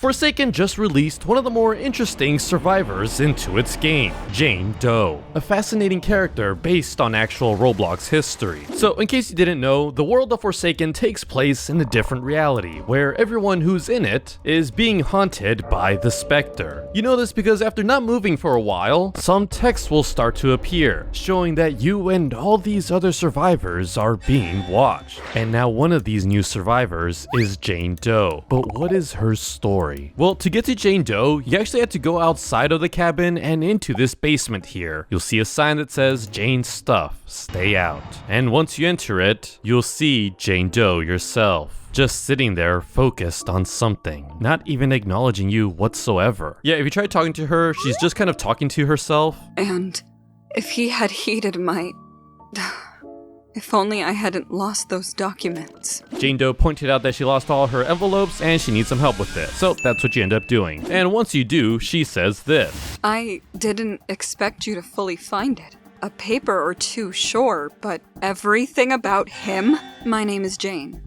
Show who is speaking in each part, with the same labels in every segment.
Speaker 1: Forsaken just released one of the more interesting survivors into its game, Jane Doe, a fascinating character based on actual Roblox history. So in case you didn't know, the world of Forsaken takes place in a different reality, where everyone who's in it is being haunted by the Spectre. You know this because after not moving for a while, some text will start to appear, showing that you and all these other survivors are being watched. And now one of these new survivors is Jane Doe. But what is her story? Well, to get to Jane Doe, you actually have to go outside of the cabin and into this basement here. You'll see a sign that says Jane's stuff, stay out. And once you enter it, you'll see Jane Doe yourself, just sitting there focused on something, not even acknowledging you whatsoever. Yeah, if you try talking to her, she's just kind of talking to herself.
Speaker 2: And if he had heeded my... If only I hadn't lost those documents.
Speaker 1: Jane Doe pointed out that she lost all her envelopes and she needs some help with it. So that's what you end up doing. And once you do, she says this.
Speaker 2: I didn't expect you to fully find it. A paper or two, sure, but everything about him? My name is Jane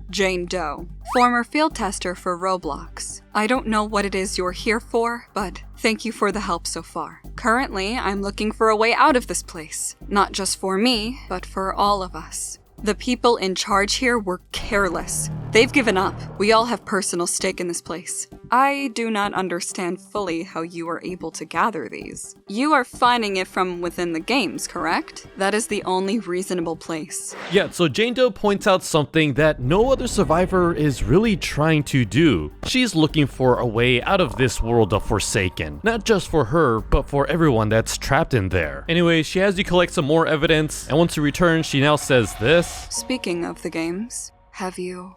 Speaker 2: Doe, former field tester for Roblox. I don't know what it is you're here for, but thank you for the help so far. Currently, I'm looking for a way out of this place. Not just for me, but for all of us. The people in charge here were careless. They've given up. We all have personal stake in this place. I do not understand fully how you are able to gather these. You are finding it from within the games, correct? That is the only reasonable place.
Speaker 1: Yeah, so Jane Doe points out something that no other survivor is really trying to do. She's looking for a way out of this world of Forsaken. Not just for her, but for everyone that's trapped in there. Anyway, she has you collect some more evidence, and once you return, she now says this.
Speaker 2: Speaking of the games, have you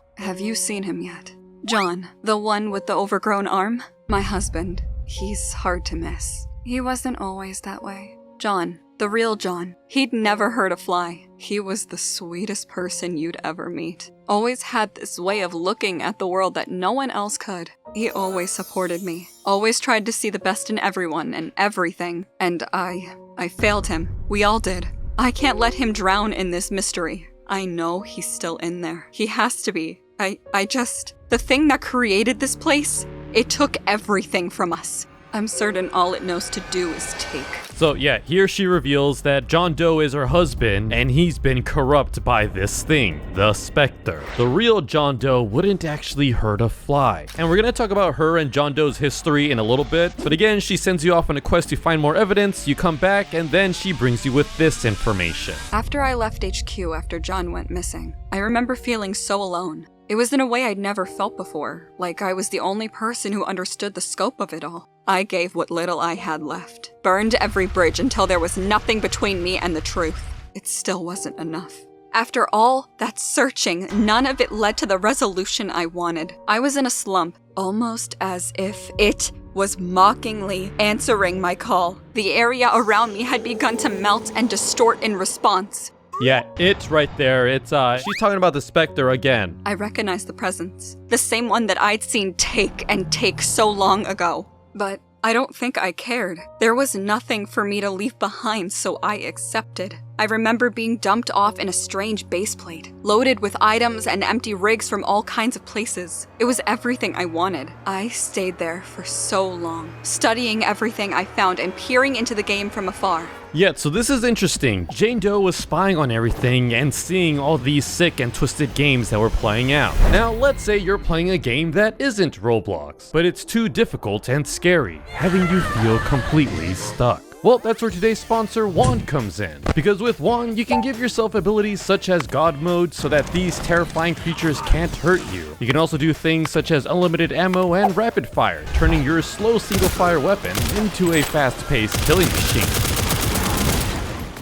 Speaker 2: seen him yet? John, the one with the overgrown arm? My husband. He's hard to miss. He wasn't always that way. John, the real John. He'd never hurt a fly. He was the sweetest person you'd ever meet. Always had this way of looking at the world that no one else could. He always supported me. Always tried to see the best in everyone and everything. And I failed him. We all did. I can't let him drown in this mystery. I know he's still in there. He has to be. The thing that created this place, it took everything from us. I'm certain all it knows to do is take.
Speaker 1: So yeah, here she reveals that John Doe is her husband and he's been corrupt by this thing, the Spectre. The real John Doe wouldn't actually hurt a fly. And we're gonna talk about her and John Doe's history in a little bit, but again, she sends you off on a quest to find more evidence, you come back, and then she brings you with this information.
Speaker 2: After I left HQ after John went missing, I remember feeling so alone. It was in a way I'd never felt before, like I was the only person who understood the scope of it all. I gave what little I had left, burned every bridge until there was nothing between me and the truth. It still wasn't enough. After all that searching, none of it led to the resolution I wanted. I was in a slump, almost as if it was mockingly answering my call. The area around me had begun to melt and distort in response.
Speaker 1: Yeah, it's right there. She's talking about the Spectre again.
Speaker 2: I recognized the presence. The same one that I'd seen take so long ago. But I don't think I cared. There was nothing for me to leave behind, so I accepted. I remember being dumped off in a strange base plate, loaded with items and empty rigs from all kinds of places. It was everything I wanted. I stayed there for so long, studying everything I found and peering into the game from afar.
Speaker 1: Yeah, so this is interesting. Jane Doe was spying on everything and seeing all these sick and twisted games that were playing out. Now, let's say you're playing a game that isn't Roblox, but it's too difficult and scary, having you feel completely stuck. Well, that's where today's sponsor, Wand, comes in. Because with Wand, you can give yourself abilities such as God Mode so that these terrifying creatures can't hurt you. You can also do things such as unlimited ammo and rapid fire, turning your slow single fire weapon into a fast-paced killing machine.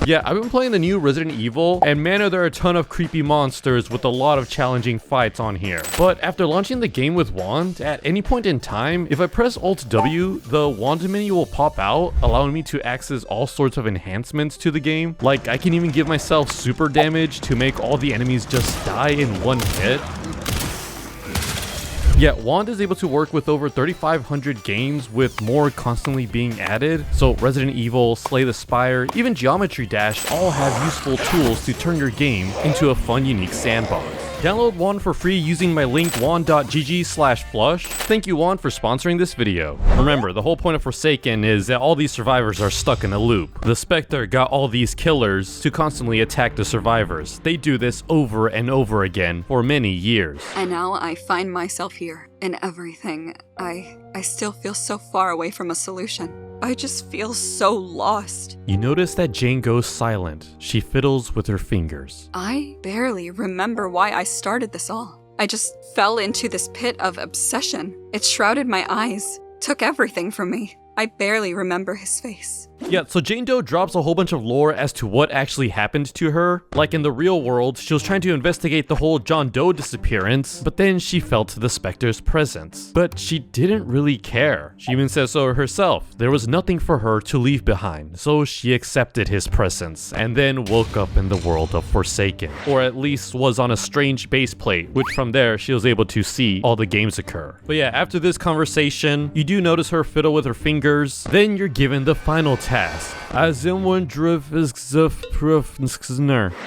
Speaker 1: Yeah, I've been playing the new Resident Evil, and man, are there a ton of creepy monsters with a lot of challenging fights on here. But after launching the game with Wand, at any point in time, if I press Alt-W, the Wand menu will pop out, allowing me to access all sorts of enhancements to the game. Like, I can even give myself super damage to make all the enemies just die in one hit. Yeah, Wand is able to work with over 3,500 games, with more constantly being added. So Resident Evil, Slay the Spire, even Geometry Dash all have useful tools to turn your game into a fun, unique sandbox. Download Wand for free using my link wand.gg/flush. Thank you, Wand, for sponsoring this video. Remember, the whole point of Forsaken is that all these survivors are stuck in a loop. The Spectre got all these killers to constantly attack the survivors. They do this over and over again for many years.
Speaker 2: And now I find myself here, and everything. I still feel so far away from a solution. I just feel so lost.
Speaker 1: You notice that Jane goes silent. She fiddles with her fingers.
Speaker 2: I barely remember why I started this all. I just fell into this pit of obsession. It shrouded my eyes, took everything from me. I barely remember his face.
Speaker 1: Yeah, so Jane Doe drops a whole bunch of lore as to what actually happened to her. Like in the real world, she was trying to investigate the whole John Doe disappearance, but then she felt the Spectre's presence. But she didn't really care. She even says so herself. There was nothing for her to leave behind, so she accepted his presence, and then woke up in the world of Forsaken. Or at least was on a strange base plate, which from there she was able to see all the games occur. But yeah, after this conversation, you do notice her fiddle with her fingers. Then you're given the final task,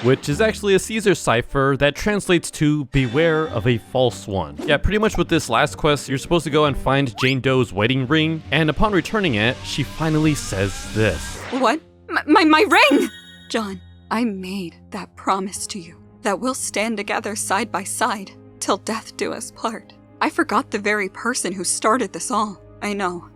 Speaker 1: which is actually a Caesar cipher that translates to beware of a false one. Yeah, pretty much with this last quest, you're supposed to go and find Jane Doe's wedding ring, and upon returning it, she finally says this.
Speaker 2: What? My ring! John, I made that promise to you, that we'll stand together side by side, till death do us part. I forgot the very person who started this all. I know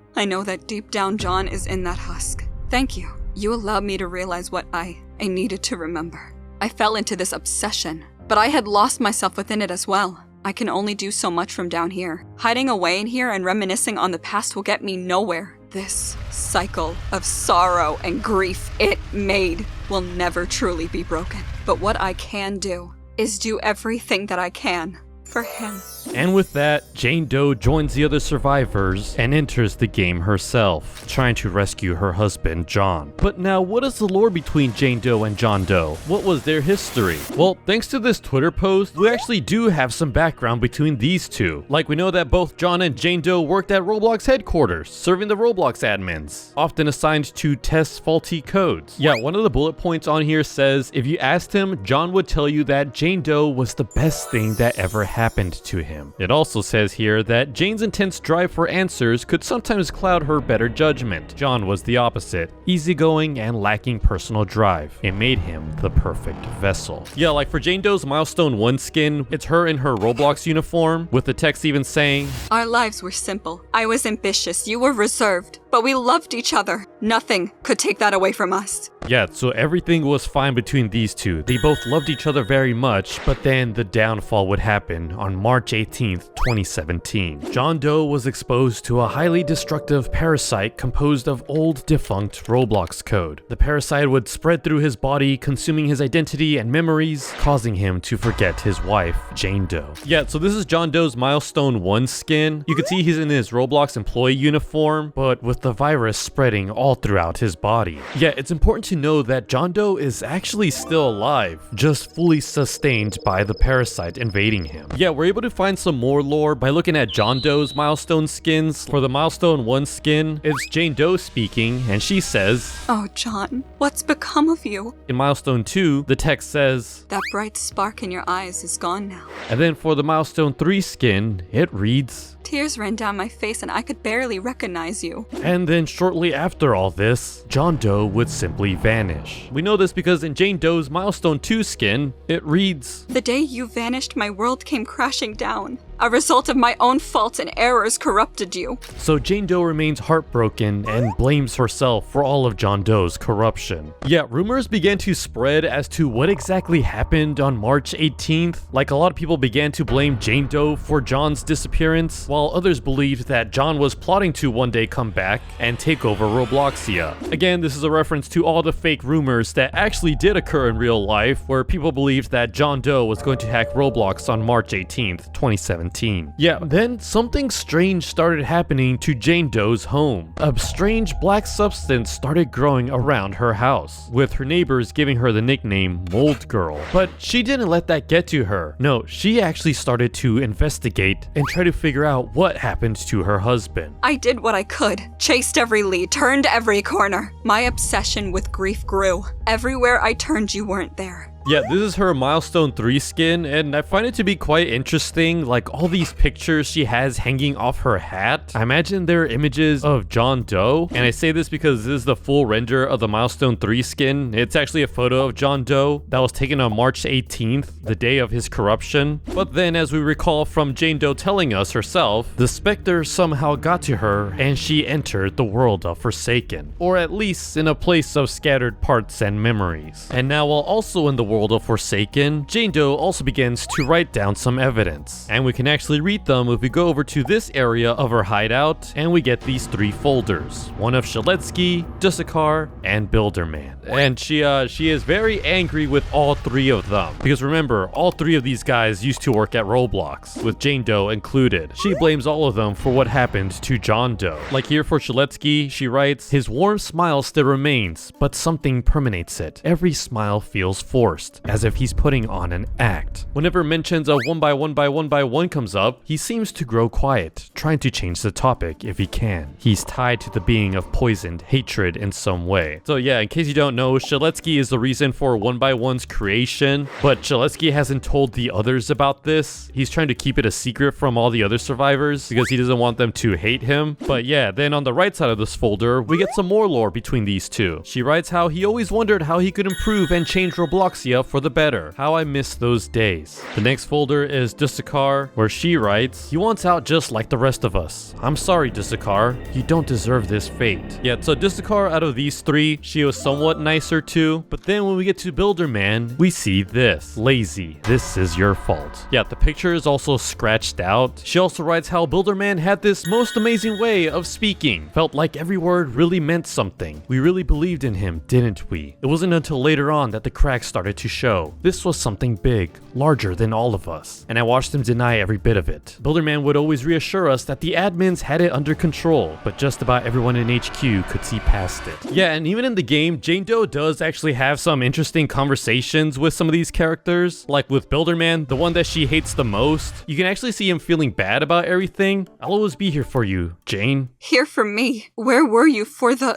Speaker 2: that deep down John is in that husk. Thank you. You allowed me to realize what I needed to remember. I fell into this obsession, but I had lost myself within it as well. I can only do so much from down here. Hiding away in here and reminiscing on the past will get me nowhere. This cycle of sorrow and grief it made will never truly be broken. But what I can do is do everything that I can for him.
Speaker 1: And with that, Jane Doe joins the other survivors and enters the game herself, trying to rescue her husband, John. But now, what is the lore between Jane Doe and John Doe? What was their history? Well, thanks to this Twitter post, we actually do have some background between these two. Like, we know that both John and Jane Doe worked at Roblox headquarters, serving the Roblox admins, often assigned to test faulty codes. Yeah, one of the bullet points on here says, if you asked him, John would tell you that Jane Doe was the best thing that ever happened to him. It also says here that Jane's intense drive for answers could sometimes cloud her better judgment. John was the opposite, easygoing and lacking personal drive. It made him the perfect vessel. Yeah, like for Jane Doe's Milestone 1 skin, it's her in her Roblox uniform, with the text even saying,
Speaker 2: "Our lives were simple. I was ambitious, you were reserved, but we loved each other. Nothing could take that away from us."
Speaker 1: Yeah, so everything was fine between these two. They both loved each other very much, but then the downfall would happen on March 18th, 2017. John Doe was exposed to a highly destructive parasite composed of old defunct Roblox code. The parasite would spread through his body, consuming his identity and memories, causing him to forget his wife, Jane Doe. Yeah, so this is John Doe's Milestone 1 skin. You can see he's in his Roblox employee uniform, but with the virus spreading all throughout his body. Yeah, it's important to know that John Doe is actually still alive, just fully sustained by the parasite invading him. Yeah, we're able to find some more lore by looking at John Doe's Milestone skins. For the Milestone 1 skin, it's Jane Doe speaking, and she says,
Speaker 2: "Oh, John, what's become of you?"
Speaker 1: In Milestone 2, the text says,
Speaker 2: "That bright spark in your eyes is gone now."
Speaker 1: And then for the Milestone 3 skin, it reads,
Speaker 2: "Tears ran down my face and I could barely recognize you."
Speaker 1: And then shortly after all this, John Doe would simply vanish. We know this because in Jane Doe's Milestone 2 skin, it reads,
Speaker 2: "The day you vanished, my world came crashing down. A result of my own faults and errors corrupted you."
Speaker 1: So Jane Doe remains heartbroken and blames herself for all of John Doe's corruption. Yeah, rumors began to spread as to what exactly happened on March 18th. Like, a lot of people began to blame Jane Doe for John's disappearance, while others believed that John was plotting to one day come back and take over Robloxia. Again, this is a reference to all the fake rumors that actually did occur in real life, where people believed that John Doe was going to hack Roblox on March 18th, 2017. Yeah, then something strange started happening to Jane Doe's home. A strange black substance started growing around her house, with her neighbors giving her the nickname Mold Girl. But she didn't let that get to her. No, she actually started to investigate and try to figure out what happened to her husband.
Speaker 2: "I did what I could, chased every lead, turned every corner. My obsession with grief grew. Everywhere I turned, you weren't there.
Speaker 1: Yeah, this is her Milestone 3 skin, and I find it to be quite interesting, like all these pictures she has hanging off her hat. I imagine they're images of John Doe, and I say this because this is the full render of the Milestone 3 skin. It's actually a photo of John Doe that was taken on March 18th, the day of his corruption. But then, as we recall from Jane Doe telling us herself, the Spectre somehow got to her and she entered the world of Forsaken, or at least in a place of scattered parts and memories. And now, while also in the world of Forsaken, Jane Doe also begins to write down some evidence, and we can actually read them if we go over to this area of her hideout and we get these 3 folders, one of Shaletsky, Dusakar, and Builderman. And she is very angry with all 3 of them, because remember, all 3 of these guys used to work at Roblox, with Jane Doe included. She blames all of them for what happened to John Doe. Like here for Shaletsky, she writes, "His warm smile still remains, but something permeates it. Every smile feels forced, as if he's putting on an act. Whenever mentions of 1 by 1 by 1 by 1 comes up, he seems to grow quiet, trying to change the topic if he can. He's tied to the being of poisoned hatred in some way." So yeah, in case you don't know, Shaletsky is the reason for 1 by 1's creation, but Shaletsky hasn't told the others about this. He's trying to keep it a secret from all the other survivors because he doesn't want them to hate him. But yeah, then on the right side of this folder, we get some more lore between these two. She writes how he always wondered how he could improve and change Robloxia for the better. How I miss those days. The next folder is Dusakar, where she writes, "He wants out just like the rest of us. I'm sorry, Dusakar. You don't deserve this fate." Yeah, so Dusakar, out of these 3, she was somewhat nicer to, but then when we get to Builderman, we see this. "Lazy, this is your fault." Yeah, the picture is also scratched out. She also writes how Builderman had this most amazing way of speaking. Felt like every word really meant something. We really believed in him, didn't we? It wasn't until later on that the cracks started to show. This was something big, larger than all of us, and I watched him deny every bit of it. Builderman would always reassure us that the admins had it under control, but just about everyone in HQ could see past it. Yeah, and even in the game, Jane Doe does actually have some interesting conversations with some of these characters. Like with Builderman, the one that she hates the most, you can actually see him feeling bad about everything. "I'll always be here for you, Jane."
Speaker 2: Here for me? Where were you for the...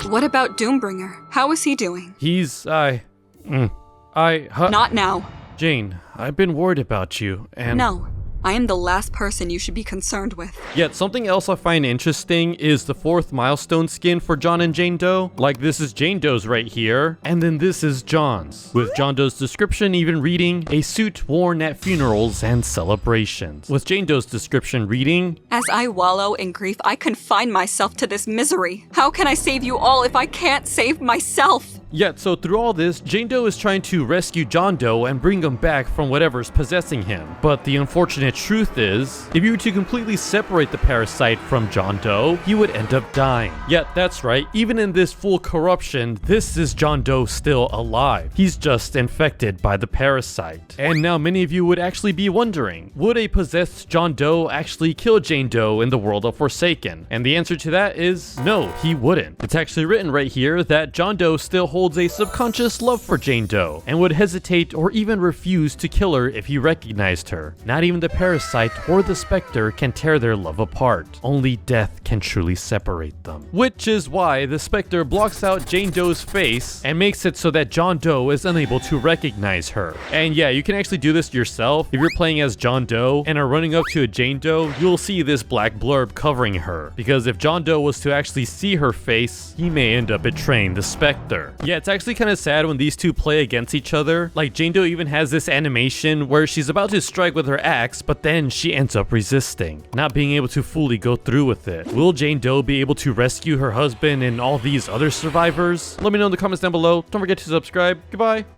Speaker 2: What about Doombringer? How is he doing?
Speaker 1: He's,
Speaker 2: Not now.
Speaker 1: Jane, I've been worried about you, and...
Speaker 2: No. I am the last person you should be concerned with.
Speaker 1: Yet something else I find interesting is the 4th milestone skin for John and Jane Doe. Like this is Jane Doe's right here, and then this is John's, with John Doe's description even reading, "A suit worn at funerals and celebrations." With Jane Doe's description reading,
Speaker 2: "As I wallow in grief, I confine myself to this misery. How can I save you all if I can't save myself?"
Speaker 1: Yet, so through all this, Jane Doe is trying to rescue John Doe and bring him back from whatever's possessing him. But the unfortunate truth is, if you were to completely separate the parasite from John Doe, he would end up dying. Yet, that's right, even in this full corruption, this is John Doe still alive. He's just infected by the parasite. And now many of you would actually be wondering, would a possessed John Doe actually kill Jane Doe in the world of Forsaken? And the answer to that is no, he wouldn't. It's actually written right here that John Doe still holds a subconscious love for Jane Doe and would hesitate or even refuse to kill her if he recognized her. Not even the parasite or the Spectre can tear their love apart. Only death can truly separate them. Which is why the Spectre blocks out Jane Doe's face and makes it so that John Doe is unable to recognize her. And yeah, you can actually do this yourself. If you're playing as John Doe and are running up to a Jane Doe, you'll see this black blurb covering her. Because if John Doe was to actually see her face, he may end up betraying the Spectre. Yeah, it's actually kind of sad when these two play against each other. Like Jane Doe even has this animation where she's about to strike with her axe, but then she ends up resisting, not being able to fully go through with it. Will Jane Doe be able to rescue her husband and all these other survivors? Let me know in the comments down below. Don't forget to subscribe. Goodbye.